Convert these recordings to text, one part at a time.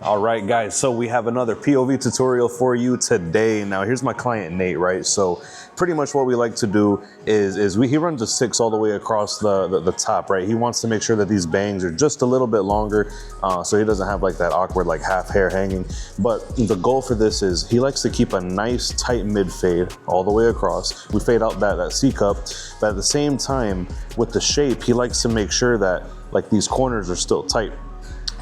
All right, guys, so we have another POV tutorial for you today. Now, here's my client, Nate, right? So pretty much what we like to do is he runs a 6 all the way across the top, right? He wants to make sure that these bangs are just a little bit longer so he doesn't have like that awkward like half hair hanging. But the goal for this is he likes to keep a nice tight mid fade all the way across. We fade out that C cup, but at the same time with the shape, he likes to make sure that like these corners are still tight.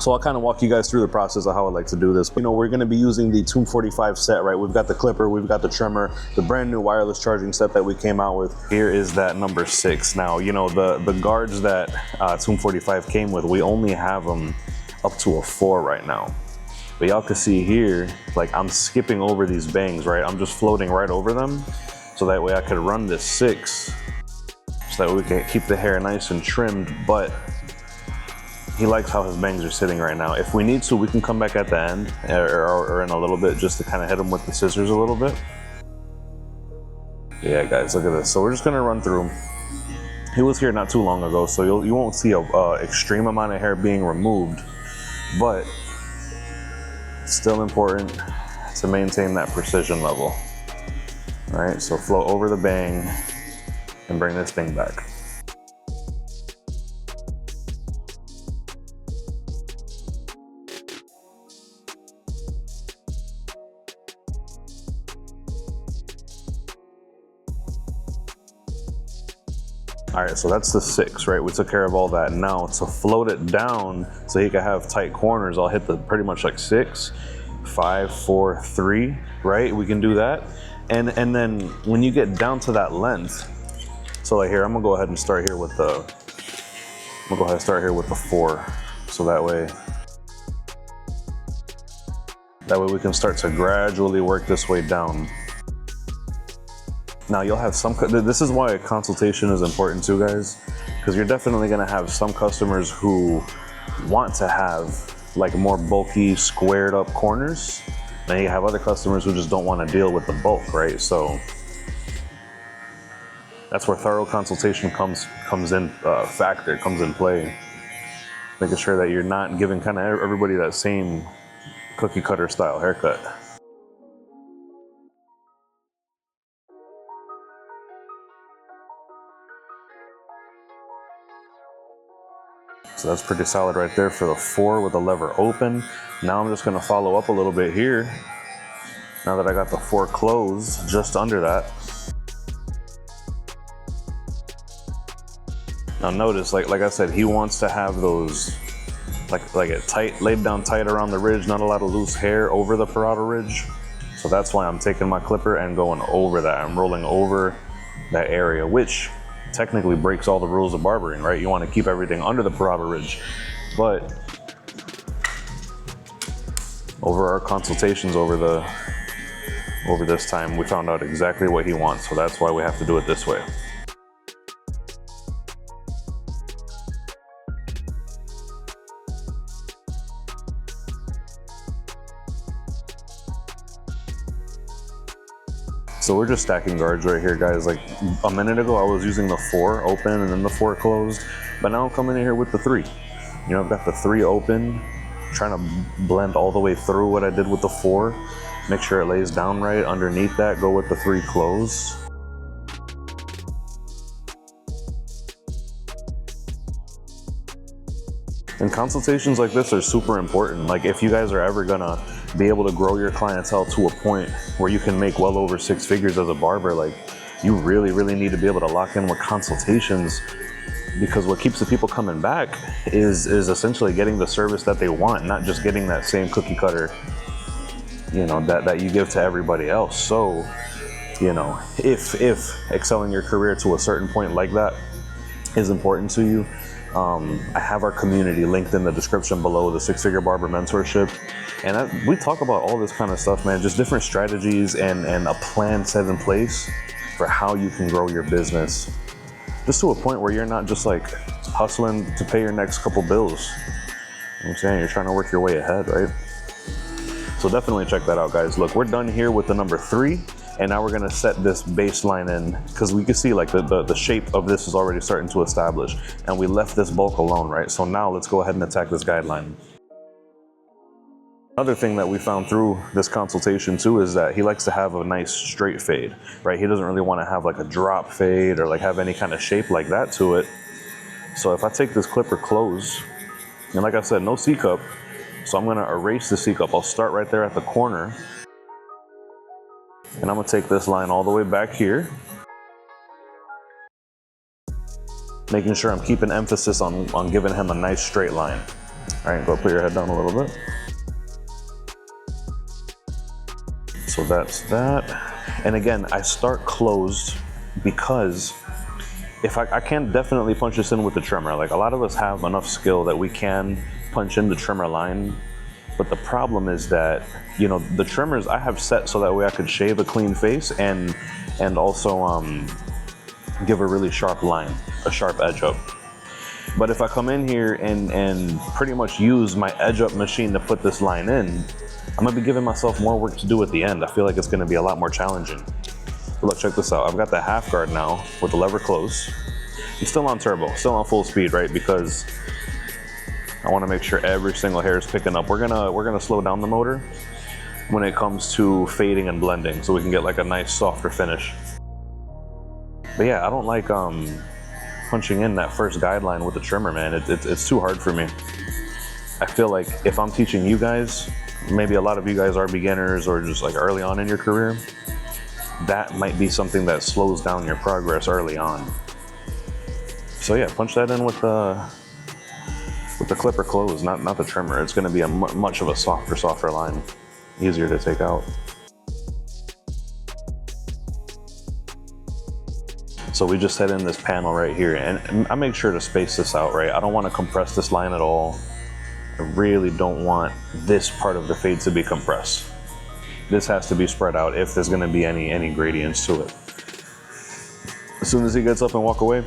So I'll kind of walk you guys through the process of how I like to do this. You know, we're going to be using the Tune 45 set, right? We've got the clipper, we've got the trimmer, the brand new wireless charging set that we came out with. Here is that number 6. Now, you know, the guards that Tune 45 came with, we only have them up to a 4 right now. But y'all can see here, like I'm skipping over these bangs, right? I'm just floating right over them. So that way I could run this 6 so that we can keep the hair nice and trimmed, but he likes how his bangs are sitting right now. If we need to, we can come back at the end or in a little bit just to kind of hit him with the scissors a little bit. Yeah, guys, look at this. So we're just gonna run through him. He was here not too long ago, so you won't see a extreme amount of hair being removed, but it's still important to maintain that precision level. All right, so float over the bang and bring this thing back. All right, so that's the 6, right? We took care of all that. Now to float it down so he can have tight corners, I'll hit the pretty much like 6, 5, 4, 3, right? We can do that. And then when you get down to that length, so like here, I'm gonna go ahead and start here with the 4. So that way we can start to gradually work this way down. Now you'll have some, this is why a consultation is important too, guys, because you're definitely gonna have some customers who want to have like more bulky, squared up corners. And you have other customers who just don't want to deal with the bulk, right? So that's where thorough consultation comes in play. Making sure that you're not giving kind of everybody that same cookie cutter style haircut. So that's pretty solid right there for the 4 with the lever open. Now I'm just gonna follow up a little bit here. Now that I got the 4 closed, just under that. Now notice, like I said, he wants to have those, like it tight, laid down tight around the ridge, not a lot of loose hair over the parotid ridge. So that's why I'm taking my clipper and going over that. I'm rolling over that area, which technically breaks all the rules of barbering, right? You want to keep everything under the parotid ridge, but over our consultations over this time, we found out exactly what he wants, so that's why we have to do it this way. So we're just stacking guards right here, guys. Like a minute ago, I was using the 4 open and then the 4 closed, but now I'm coming in here with the 3. You know, I've got the 3 open, trying to blend all the way through what I did with the 4. Make sure it lays down right. Underneath that, go with the 3 closed. And consultations like this are super important. Like if you guys are ever gonna be able to grow your clientele to a point where you can make well over 6 figures as a barber, like you really need to be able to lock in with consultations, because what keeps the people coming back is essentially getting the service that they want, not just getting that same cookie cutter, you know, that you give to everybody else. So, you know, if excelling your career to a certain point like that is important to you, I have our community linked in the description below, the 6-Figure Barber Mentorship. And we talk about all this kind of stuff, man, just different strategies and a plan set in place for how you can grow your business. Just to a point where you're not just like hustling to pay your next couple bills. You know what I'm saying? You're trying to work your way ahead, right? So definitely check that out, guys. Look, we're done here with the number 3. And now we're gonna set this baseline in, because we can see like the shape of this is already starting to establish, and we left this bulk alone, right? So now let's go ahead and attack this guideline. Another thing that we found through this consultation too is that he likes to have a nice straight fade, right? He doesn't really want to have like a drop fade or like have any kind of shape like that to it. So if I take this clipper close, and like I said, no C-cup, so I'm gonna erase the C-cup. I'll start right there at the corner, and I'm gonna take this line all the way back here, making sure I'm keeping emphasis on giving him a nice straight line. All right, go put your head down a little bit. So that's that. And again, I start closed because if I can definitely punch this in with the trimmer. Like a lot of us have enough skill that we can punch in the trimmer line. But the problem is that, you know, the trimmers I have set so that way I could shave a clean face and also give a really sharp line, a sharp edge up. But if I come in here and pretty much use my edge up machine to put this line in, I'm gonna be giving myself more work to do at the end. I feel like it's gonna be a lot more challenging. But look, check this out. I've got the half guard now with the lever close. It's still on turbo, still on full speed, right? Because I wanna make sure every single hair is picking up. We're gonna slow down the motor when it comes to fading and blending so we can get like a nice softer finish. But yeah, I don't like punching in that first guideline with the trimmer, man. It's too hard for me. I feel like if I'm teaching you guys, maybe a lot of you guys are beginners or just like early on in your career, that might be something that slows down your progress early on. So yeah, punch that in with the clipper close, not the trimmer. It's gonna be a much of a softer line, easier to take out. So we just set in this panel right here, and I make sure to space this out, right? I don't wanna compress this line at all. I really don't want this part of the fade to be compressed. This has to be spread out if there's gonna be any gradients to it. As soon as he gets up and walk away,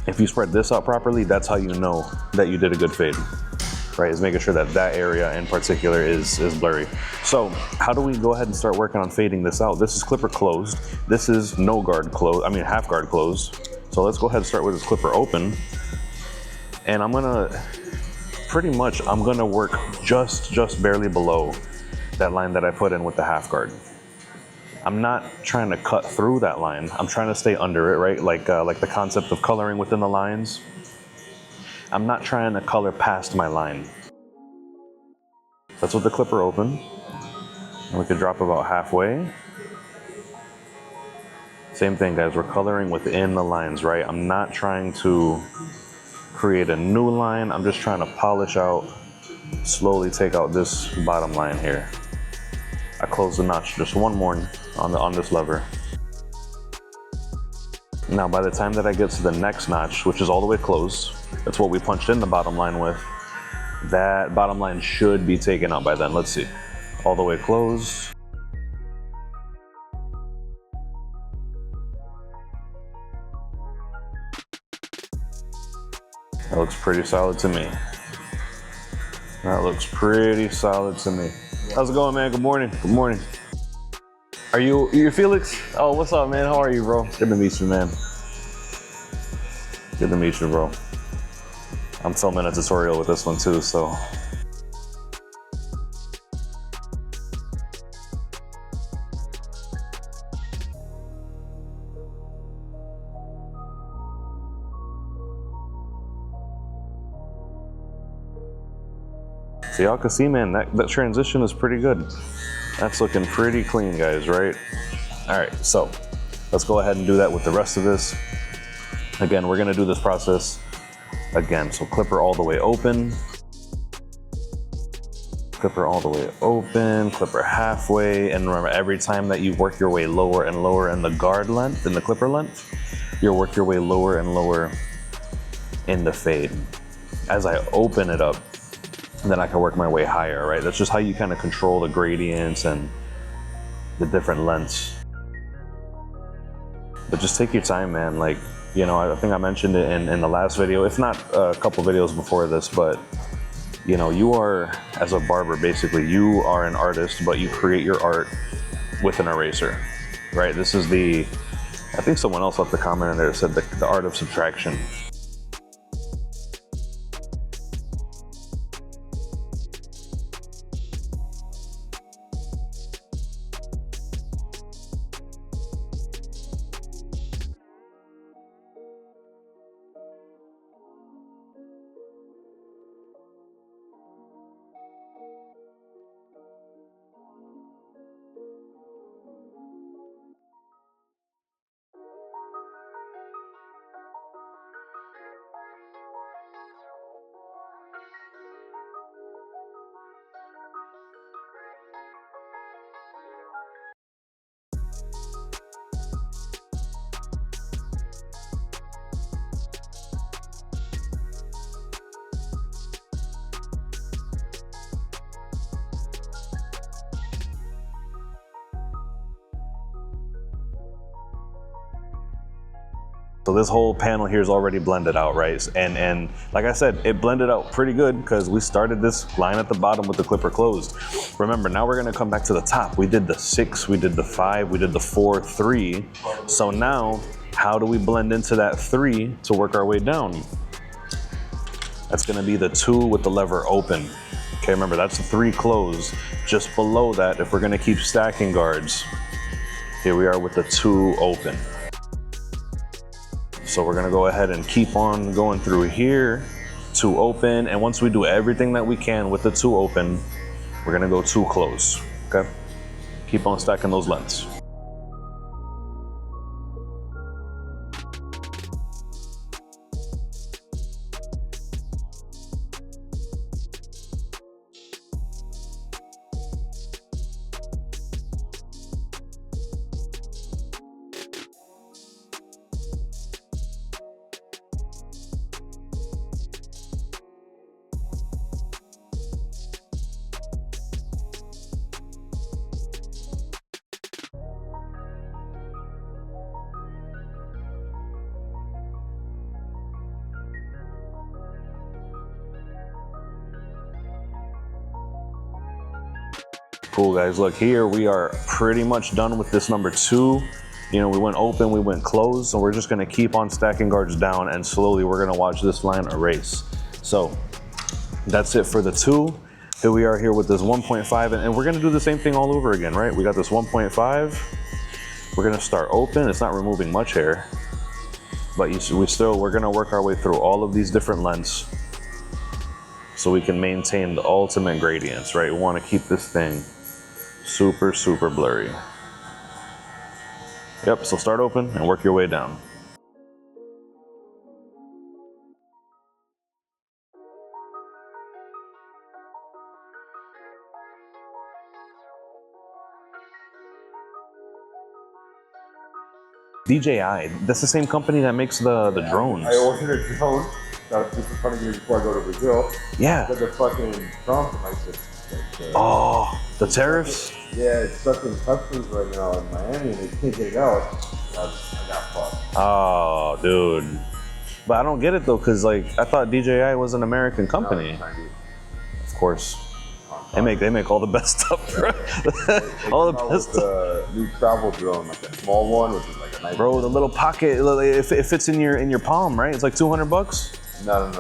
if you spread this out properly, that's how you know that you did a good fade, right? Is making sure that that area in particular is blurry. So how do we go ahead and start working on fading this out? This is clipper closed. This is no guard closed, I mean half guard closed. So let's go ahead and start with this clipper open. And I'm gonna work just barely below that line that I put in with the half guard. I'm not trying to cut through that line. I'm trying to stay under it, right? Like the concept of coloring within the lines. I'm not trying to color past my line. That's with the clipper open. And we could drop about halfway. Same thing, guys, we're coloring within the lines, right? I'm not trying to create a new line. I'm just trying to polish out, slowly take out this bottom line here. I close the notch just one more on this lever. Now, by the time that I get to the next notch, which is all the way closed, that's what we punched in the bottom line with, that bottom line should be taken out by then. Let's see. All the way closed. That looks pretty solid to me. That looks pretty solid to me. How's it going, man? Good morning. Good morning. Are you Felix? Oh, what's up, man? How are you, bro? Good to meet you, man. Good to meet you, bro. I'm filming a tutorial with this one too, so. So y'all can see, man, that transition is pretty good. That's looking pretty clean, guys, right? All right, so let's go ahead and do that with the rest of this. Again, we're gonna do this process again. So clipper all the way open. Clipper all the way open, clipper halfway. And remember, every time that you work your way lower and lower in the guard length, in the clipper length, you'll work your way lower and lower in the fade. As I open it up, then I can work my way higher, right? That's just how you kind of control the gradients and the different lengths. But just take your time, man. Like, you know, I think I mentioned it in the last video, if not a couple videos before this, but you know, you are, as a barber, basically, you are an artist, but you create your art with an eraser, right? This is I think someone else left a comment in there that said the art of subtraction. So this whole panel here is already blended out, right? And like I said, it blended out pretty good because we started this line at the bottom with the clipper closed. Remember, now we're gonna come back to the top. We did the 6, we did the 5, we did the 4, 3. So now, how do we blend into that 3 to work our way down? That's gonna be the 2 with the lever open. Okay, remember, that's the 3 closed. Just below that, if we're gonna keep stacking guards, here we are with the 2 open. So we're gonna go ahead and keep on going through here, 2 open, and once we do everything that we can with the 2 open, we're gonna go 2 close, okay? Keep on stacking those lengths. Cool guys, look here, we are pretty much done with this number 2. You know, we went open, we went closed, so we're just gonna keep on stacking guards down and slowly we're gonna watch this line erase. So that's it for the 2. Here we are here with this 1.5 and we're gonna do the same thing all over again, right? We got this 1.5, we're gonna start open, it's not removing much hair, but we're gonna work our way through all of these different lengths so we can maintain the ultimate gradients, right? We wanna keep this thing super, super blurry. Yep, so start open and work your way down. DJI, that's the same company that makes the drones. I ordered a drone. That was just trying to get it before I go to Brazil. Yeah. But the fucking Trump, like, oh, the tariffs? Yeah, it's stuck in customs right now in Miami and they can't get it out. I got fucked. Oh, dude. But I don't get it though, because like I thought DJI was an American company. No, of course. They make all the best stuff, bro. All the best stuff. New travel drone, like a small one, which is like a nice. Bro, the little pocket, it fits in your palm, right? It's like 200 bucks. No.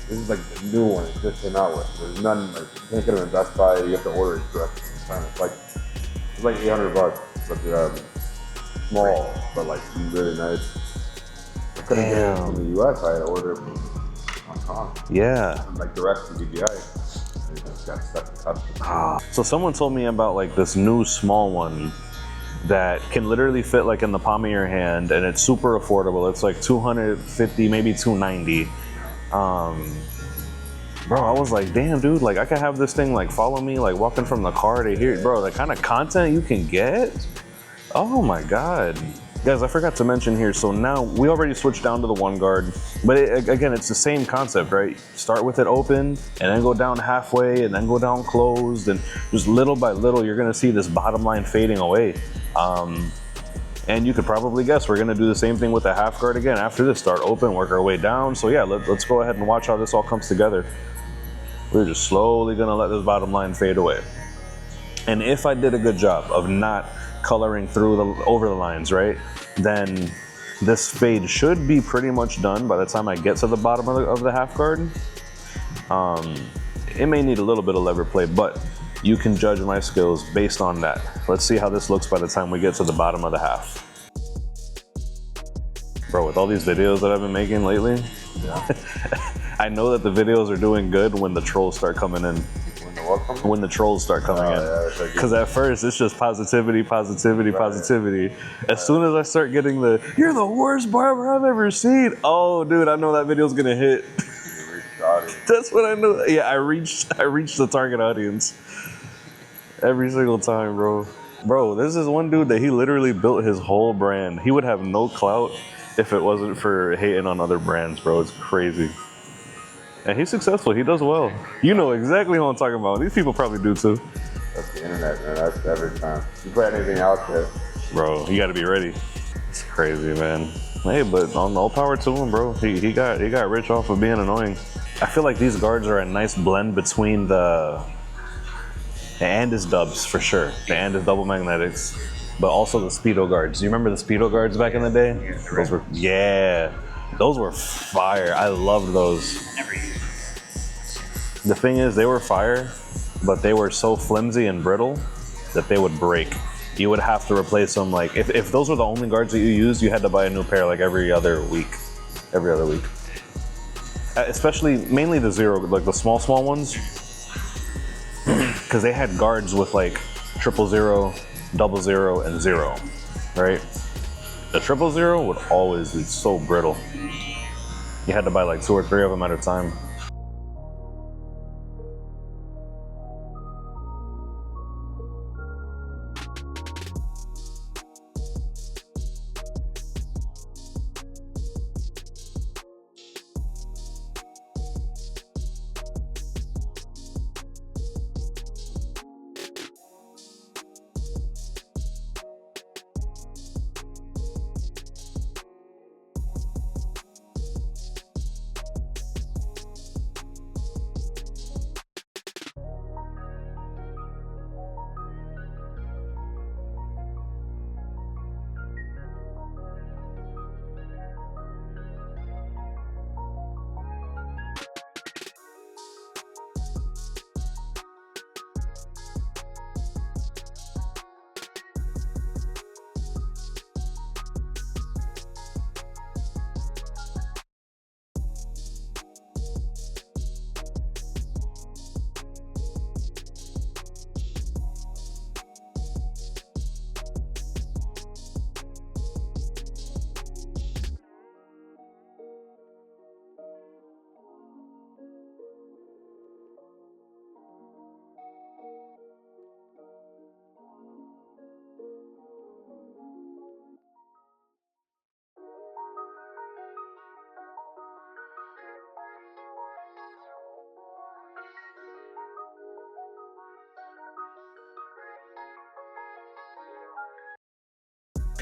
This is like the new one. It just came out with. There's none. Like, you can't get them in Best Buy. You have to order it directly. It's like 800 bucks, but small, but like really nice. I couldn't get it from the US. I had to order it from Hong Kong. Yeah. Like direct to DJI. It just got stuck in customs. So someone told me about like this new small one that can literally fit like in the palm of your hand, and it's super affordable. It's like 250, maybe 290. Bro, I was like, damn, dude, like I could have this thing like follow me, like walking from the car to here. Bro, the kind of content you can get. Oh my God. Guys, I forgot to mention here, so now we already switched down to the 1 guard, but again, it's the same concept, right? Start with it open and then go down halfway and then go down closed, and just little by little, you're gonna see this bottom line fading away. And you could probably guess we're gonna do the same thing with the half guard again. After this, start open, work our way down. So yeah, let's go ahead and watch how this all comes together. We're just slowly gonna let this bottom line fade away. And if I did a good job of not coloring through over the lines, right, then this fade should be pretty much done by the time I get to the bottom of the half guard. It may need a little bit of lever play, but you can judge my skills based on that. Let's see how this looks by the time we get to the bottom of the half. Bro, with all these videos that I've been making lately, I know that the videos are doing good when the trolls start coming in. When the trolls start coming in. Because at first, it's just positivity. As soon as I start getting you're the worst barber I've ever seen. Oh, dude, I know that video's gonna hit. That's what I know. Yeah, I reached the target audience. Every single time, bro. Bro, this is one dude that he literally built his whole brand. He would have no clout if it wasn't for hating on other brands, bro. It's crazy. And he's successful, he does well. You know exactly who I'm talking about. These people probably do too. That's the internet, man. That's every time. You put anything out there. Bro, you gotta be ready. It's crazy, man. Hey, but on all power to him, bro. He got rich off of being annoying. I feel like these guards are a nice blend between the Andis dubs for sure, the Andis double magnetics, but also the Speedo guards. Do you remember the Speedo guards back in the day? Those were, yeah, those were fire. I loved those. The thing is, they were fire, but they were so flimsy and brittle that they would break. You would have to replace them. Like if those were the only guards that you used, you had to buy a new pair like every other week. Especially mainly the zero, like the small ones, because they had guards with like 000, 00, and 0, right? The 000 would always be so brittle. You had to buy like 2 or 3 of them at a time.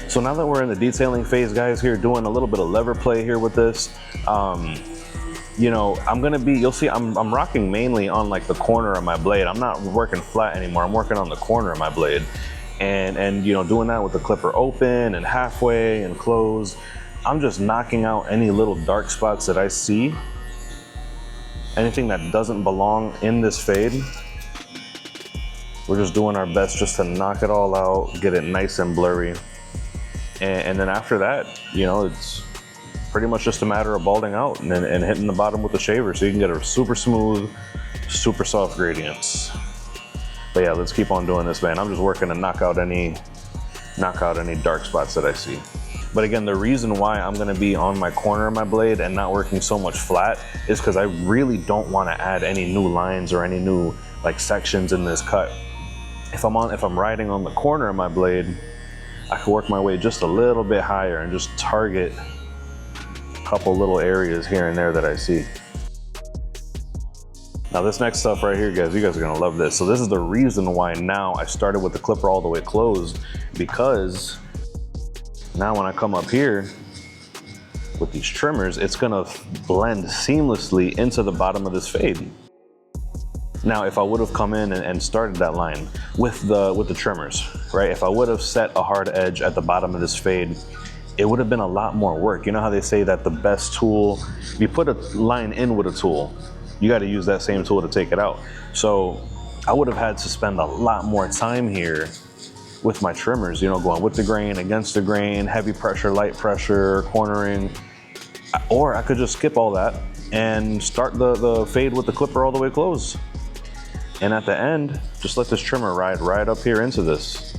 So now that we're in the detailing phase, guys, here doing a little bit of lever play here with this, you know, you'll see I'm rocking mainly on like the corner of my blade. I'm not working flat anymore. I'm working on the corner of my blade. And you know, doing that with the clipper open and halfway and closed, I'm just knocking out any little dark spots that I see. Anything that doesn't belong in this fade. We're just doing our best just to knock it all out, get it nice and blurry. And then after that, you know, it's pretty much just a matter of balding out and hitting the bottom with the shaver so you can get a super smooth, super soft gradients. But yeah, let's keep on doing this, man. I'm just working to knock out any dark spots that I see. But again, the reason why I'm gonna be on my corner of my blade and not working so much flat is because I really don't want to add any new lines or any new like sections in this cut. If I'm riding on the corner of my blade, I can work my way just a little bit higher and just target a couple little areas here and there that I see. Now this next stuff right here, guys, you guys are gonna love this. So this is the reason why now I started with the clipper all the way closed, because now when I come up here with these trimmers, it's gonna blend seamlessly into the bottom of this fade. Now, if I would have come in and started that line with the trimmers, right? If I would have set a hard edge at the bottom of this fade, it would have been a lot more work. You know how they say that the best tool, if you put a line in with a tool, you got to use that same tool to take it out. So I would have had to spend a lot more time here with my trimmers, you know, going with the grain, against the grain, heavy pressure, light pressure, cornering. Or I could just skip all that and start the fade with the clipper all the way closed. And at the end, just let this trimmer ride right up here into this.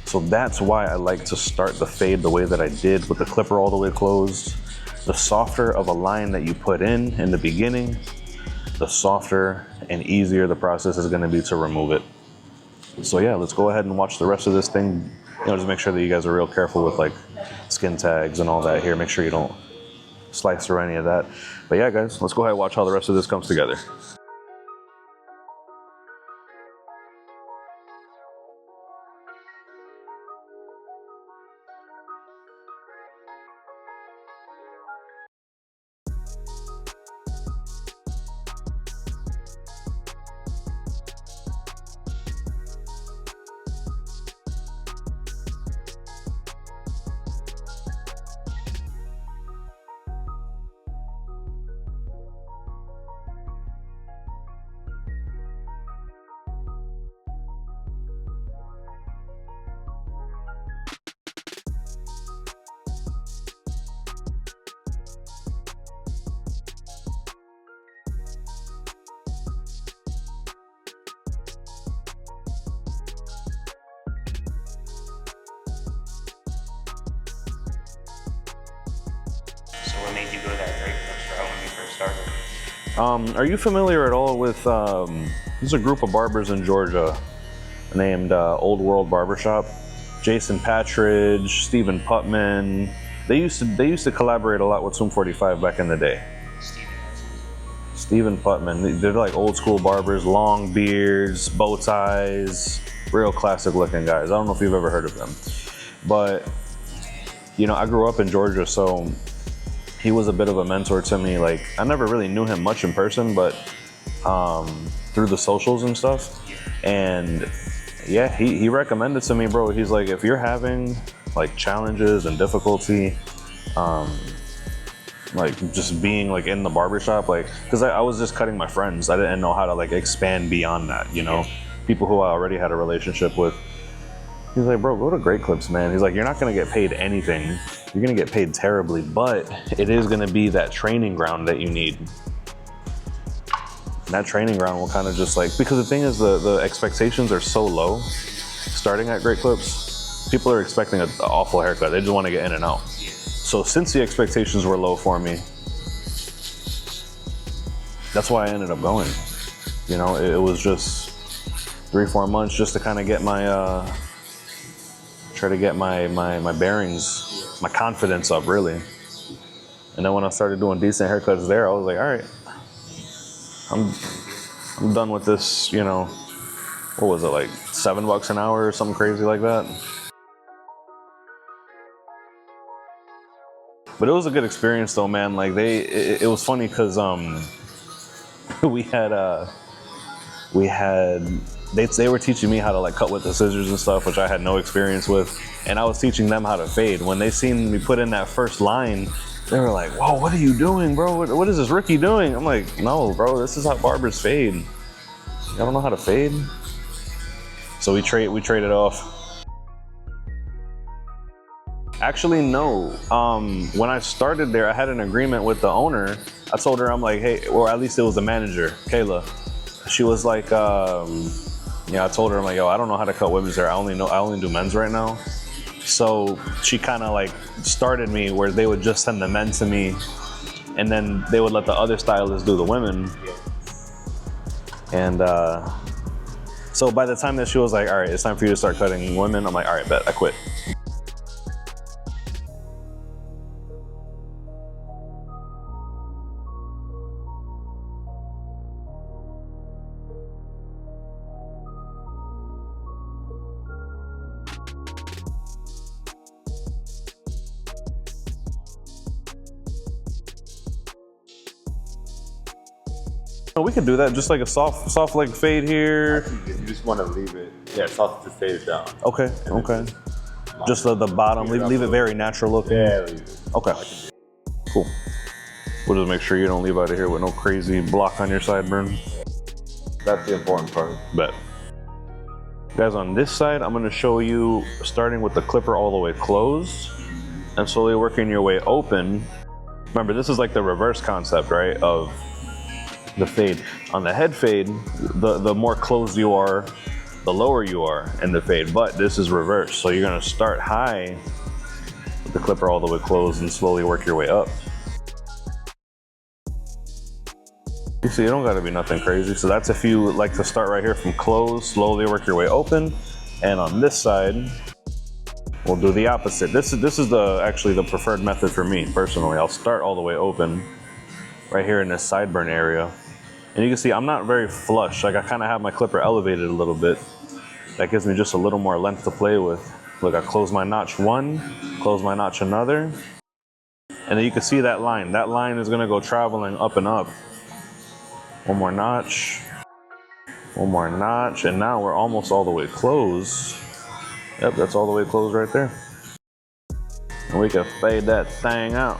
So that's why I like to start the fade the way that I did with the clipper all the way closed. The softer of a line that you put in the beginning, the softer and easier the process is gonna be to remove it. So yeah, let's go ahead and watch the rest of this thing. You know, just make sure that you guys are real careful with like skin tags and all that here. Make sure you don't slice through any of that. But yeah, guys, let's go ahead and watch how the rest of this comes together. What made you go that great clips route when you first started? Are you familiar at all with, there's a group of barbers in Georgia named Old World Barbershop? Jason Patridge, Stephen Putman. They used to collaborate a lot with Zoom 45 back in the day. Stephen Putman. They're like old school barbers, long beards, bow ties, real classic looking guys. I don't know if you've ever heard of them, but you know, I grew up in Georgia, so he was a bit of a mentor to me. Like, I never really knew him much in person, but through the socials and stuff. And yeah, he recommended to me, bro. He's like, if you're having like challenges and difficulty, like just being like in the barbershop, like, because I was just cutting my friends. I didn't know how to like expand beyond that, you know, people who I already had a relationship with. He's like, bro, go to Great Clips, man. He's like, you're not gonna get paid anything. You're gonna get paid terribly, but it is gonna be that training ground that you need. And that training ground will kind of just like, because the thing is the expectations are so low starting at Great Clips. People are expecting an awful haircut. They just want to get in and out. So since the expectations were low for me, that's why I ended up going. You know, it was just 3-4 months just to kind of get my, try to get my bearings, my confidence up, really. And then when I started doing decent haircuts there, I was like, all right, I'm done with this, you know. What was it, like $7 an hour or something crazy like that? But it was a good experience though, man. Like it was funny because they were teaching me how to like cut with the scissors and stuff, which I had no experience with, and I was teaching them how to fade. When they seen me put in that first line, they were like, whoa, what are you doing, bro? What is this rookie doing? I'm like, no, bro, this is how barbers fade. I don't know how to fade. So we traded off. Actually, no. When I started there, I had an agreement with the owner. I told her, I'm like, hey, or at least it was the manager, Kayla. She was like, yeah, I told her, I'm like, yo, I don't know how to cut women's hair. I only do men's right now. So she kind of like started me where they would just send the men to me, and then they would let the other stylists do the women. And so by the time that she was like, all right, it's time for you to start cutting women, I'm like, all right, bet, I quit. We could do that, just like a soft like fade here. Actually, you just want to leave it, yeah, soft to fade it down. Okay, okay. Just the bottom, leave it very natural looking. Yeah, leave it. Okay, cool. We'll just make sure you don't leave out of here with no crazy block on your sideburn. That's the important part. Bet. Guys, on this side, I'm gonna show you starting with the clipper all the way closed and slowly working your way open. Remember, this is like the reverse concept, right, of the fade. On the head fade, the more closed you are, the lower you are in the fade, but this is reverse. So you're gonna start high with the clipper all the way closed and slowly work your way up. You see, it don't gotta be nothing crazy. So that's if you like to start right here from closed, slowly work your way open. And on this side, we'll do the opposite. This is actually the preferred method for me personally. I'll start all the way open right here in this sideburn area. And you can see I'm not very flush. Like I kind of have my clipper elevated a little bit. That gives me just a little more length to play with. Look, I close my notch one, close my notch another. And then you can see that line. That line is gonna go traveling up and up. One more notch, and now we're almost all the way closed. Yep, that's all the way closed right there. And we can fade that thing out.